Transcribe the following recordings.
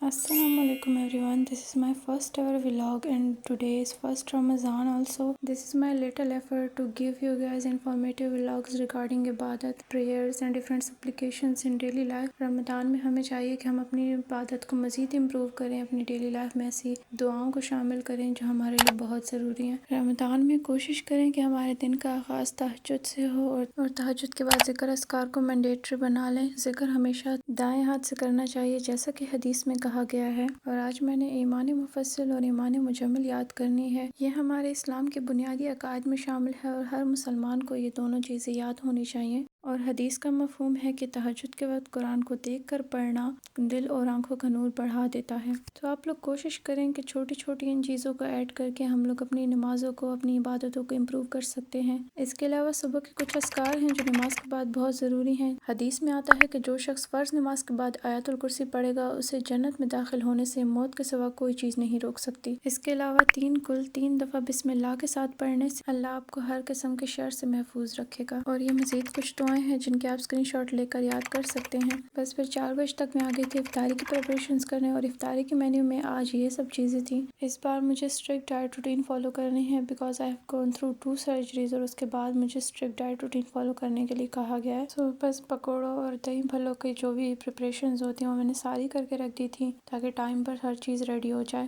Assalamu alaikum everyone. This is my first ever vlog and today is first Ramadan also. This is my little effort to give you guys informative vlogs regarding ibadat, prayers and different applications in daily life. Ramzan में हमें चाहिए कि हम अपनी इबादत को मज़ीद improve करें, अपनी डेली लाइफ में ऐसी दुआओं को शामिल करें जो हमारे लिए बहुत ज़रूरी हैं। रमज़ान में कोशिश करें कि हमारे दिन का आगाज़ तहज्जुद से हो और तहज्जुद के बाद ज़िक्र अस्कार को मैंडेटरी बना लें। ज़िक्र हमेशा दाएं हाथ से करना चाहिए जैसा कि हदीस में कहा गया है। और आज मैंने ईमान मुफस्सिल और ईमान मुजम्मिल याद करनी है। ये हमारे इस्लाम के बुनियादी अकायद में शामिल है और हर मुसलमान को ये दोनों चीज़ें याद होनी चाहिए। और हदीस का मफ़हूम है कि तहज्जुद के वक्त कुरान को देख कर पढ़ना दिल और आंखों का नूर बढ़ा देता है। तो आप लोग कोशिश करें कि छोटी छोटी इन चीज़ों को ऐड करके हम लोग अपनी नमाज़ों को, अपनी इबादतों को इम्प्रूव कर सकते हैं। इसके अलावा सुबह के कुछ अस्कार हैं जो नमाज के बाद बहुत ज़रूरी हैं। हदीस में आता है कि जो शख्स फ़र्ज़ नमाज के बाद आयतुल कुर्सी पढ़ेगा उसे जन्नत में दाखिल होने से मौत के सिवा कोई चीज़ नहीं रोक सकती। इसके अलावा 3 दफ़ा बिस्मिल्लाह के साथ पढ़ने से अल्लाह आपको हर किस्म के शर से महफूज रखेगा। और ये मज़ीद कुछ दुआएं हैं जिनके आप स्क्रीनशॉट लेकर याद कर सकते हैं। बस फिर 4 बजे तक मैं आ गई थी इफ्तारी की प्रिपरेशंस करने और इफ्तारी के मेन्यू में आज ये सब चीज़ें थी। इस बार मुझे स्ट्रिक्ट डाइट रूटीन फॉलो करनी है because I have gone through 2 surgeries और उसके बाद मुझे स्ट्रिक्ट डाइट रूटीन फॉलो करने के लिए कहा गया है। सो बस पकौड़ों और दही भल्लों की जो भी प्रिपरेशंस होती हैं वो मैंने सारी करके रख दी थी ताकि टाइम पर हर चीज़ रेडी हो जाए।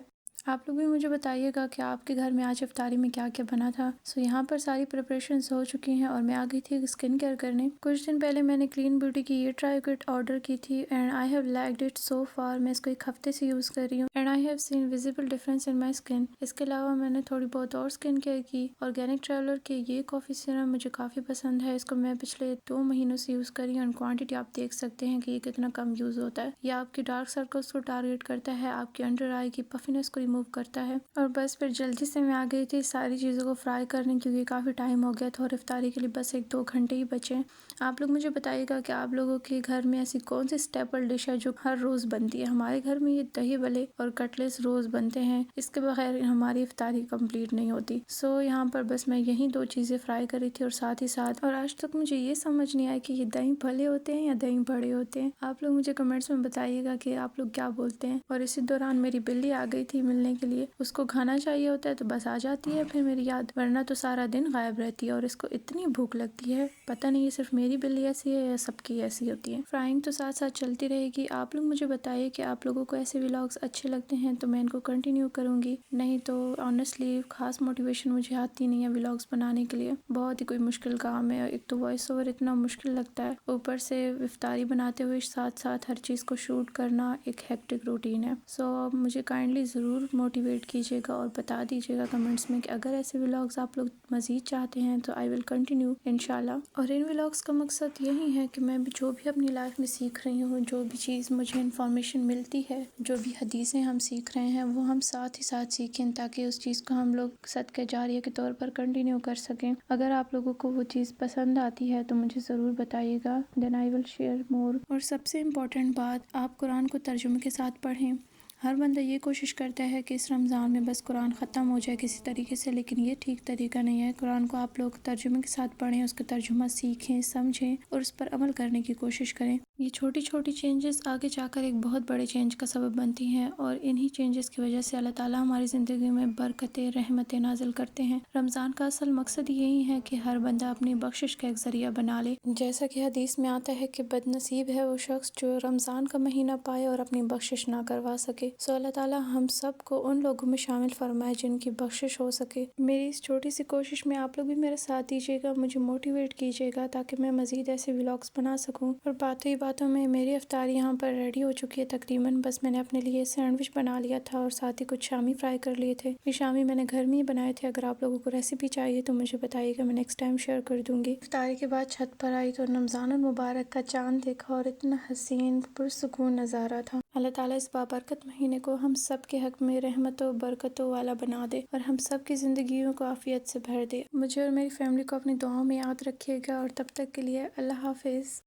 आप लोग भी मुझे बताइएगा कि आपके घर में आज इफ्तारी में क्या क्या बना था। सो यहाँ पर सारी प्रिपरेशंस हो चुकी हैं और मैं आ गई थी स्किन केयर करने। कुछ दिन पहले मैंने क्लीन ब्यूटी की ये ट्राई किट ऑर्डर की थी and I have liked it so far. मैं इसको 1 हफ्ते से यूज़ कर रही हूँ and I have seen visible difference in my skin. इसके अलावा मैंने थोड़ी बहुत और स्किन केयर की। ऑर्गेनिक ट्रैवलर के ये कॉफ़ी सीरम मुझे काफ़ी पसंद है। इसको मैं पिछले 2 महीनों से यूज़ कर रही हूँ एंड क्वान्टिटी आप देख सकते हैं कि ये कितना कम यूज़ होता है। ये आपकी डार्क सर्कल्स को टारगेट करता है, आपकी अंडर आई की पफिनेस को रिमूव करता है। और बस फिर जल्दी से मैं आ गई थी सारी चीज़ों को फ्राई करने क्योंकि काफ़ी टाइम हो गया था और इफ्तारी के लिए बस 1-2 घंटे ही बचे। आप लोग मुझे बताइएगा कि आप लोगों के घर में ऐसी कौन सी स्टेपल डिश है जो हर रोज़ बनती है। हमारे घर में ये दही भल्ले और कटलेट्स रोज़ बनते हैं, इसके बगैर हमारी इफ्तारी कंप्लीट नहीं होती। सो यहाँ पर बस मैं यही 2 चीज़ें फ्राई करी थी और साथ ही साथ और आज तक मुझे ये समझ नहीं आया कि ये दही भल्ले होते हैं या दही बड़े होते हैं। आप लोग मुझे कमेंट्स में बताइएगा कि आप लोग क्या बोलते हैं। और इसी दौरान मेरी बिल्ली आ गई थी मिलने के लिए। उसको खाना चाहिए होता है तो बस आ जाती है फिर मेरी याद, वरना तो सारा दिन गायब रहती है। और इसको इतनी भूख लगती है, पता नहीं ये सिर्फ मेरी बिल्ली ऐसी है या सबकी ऐसी होती है। फ्राइंग तो साथ साथ चलती रहेगी। आप लोग मुझे बताइए कि आप लोगों को ऐसे व्लॉग्स अच्छे लगते हैं तो मैं इनको कंटिन्यू करूँगी, नहीं तो ऑनेस्टली खास मोटिवेशन मुझे आती नहीं है व्लॉग्स बनाने के लिए। बहुत ही कोई मुश्किल काम है। एक तो वॉइस ओवर इतना मुश्किल लगता है, ऊपर से इफ्तारी बनाते हुए साथ साथ हर चीज़ को शूट करना एक हेक्टिक रूटीन है। सो मुझे काइंडली ज़रूर मोटिवेट कीजिएगा और बता दीजिएगा कमेंट्स में कि अगर ऐसे व्लॉग्स आप लोग मज़ीद चाहते हैं तो आई विल कंटिन्यू इंशाल्लाह। और इन व्लॉग्स का मकसद यही है कि मैं भी जो भी अपनी लाइफ में सीख रही हूँ, जो भी चीज़ मुझे इन्फॉर्मेशन मिलती है, जो भी हदीसें हम सीख रहे हैं वो हम साथ ही साथ सीखें ताकि उस चीज़ को हम लोग सदक़े जारिया के तौर पर कंटिन्यू कर सकें। अगर आप लोगों को वो चीज़ पसंद आती है तो मुझे ज़रूर बताइएगा, then I will share more. और सबसे इम्पॉर्टेंट बात, आप कुरान को तर्जुमे के साथ पढ़ें। हर बंदा ये कोशिश करता है कि इस रमज़ान में बस कुरान ख़त्म हो जाए किसी तरीके से, लेकिन ये ठीक तरीका नहीं है। कुरान को आप लोग तर्जुमे के साथ पढ़ें, उसका तर्जुमा सीखें, समझें और उस पर अमल करने की कोशिश करें। ये छोटी छोटी चेंजेस आगे जाकर एक बहुत बड़े चेंज का सबब बनती हैं और इन्हीं चेंजेस की वजह से अल्लाह ताला हमारी ज़िंदगी में बरकतें, रहमतें नाजिल करते हैं। रमज़ान का असल मकसद यही है कि हर बंदा अपनी बख्शिश का एक ज़रिया बना ले। जैसा कि हदीस में आता है कि बदनसीब है वो शख्स जो रमज़ान का महीना पाए और अपनी बख्शिश ना करवा सके। सो अल्लाह ताला हम सब को उन लोगों में शामिल फरमाए जिनकी बख्शिश हो सके। मेरी इस छोटी सी कोशिश में आप लोग भी मेरे साथ दीजिएगा, मुझे मोटिवेट कीजिएगा ताकि मैं मज़ीद ऐसे व्लॉग्स बना सकूं। और बातों में मेरी इफ्तारी यहाँ पर रेडी हो चुकी है तकरीबन। बस मैंने अपने लिए सैंडविच बना लिया था और साथ ही कुछ शामी फ्राई कर लिए थे। ये शामी मैंने घर में ही बनाए थे। अगर आप लोगों को रेसिपी चाहिए तो मुझे बताइएगा, मैं नेक्स्ट टाइम शेयर कर दूंगी। इफ्तारी के बाद छत पर आई तो रमज़ानुल मुबारक का चांद देखा और इतना हसीन पुरसुकून नज़ारा था। अल्लाह ताला इस बाबरकत महीने को हम सब के हक में रहमतों बरकतों वाला बना दे और हम सब की ज़िंदगियों को आफियत से भर दे। मुझे और मेरी फैमिली को अपनी दुआओं में याद रखिएगा और तब तक के लिए अल्लाह हाफिज़।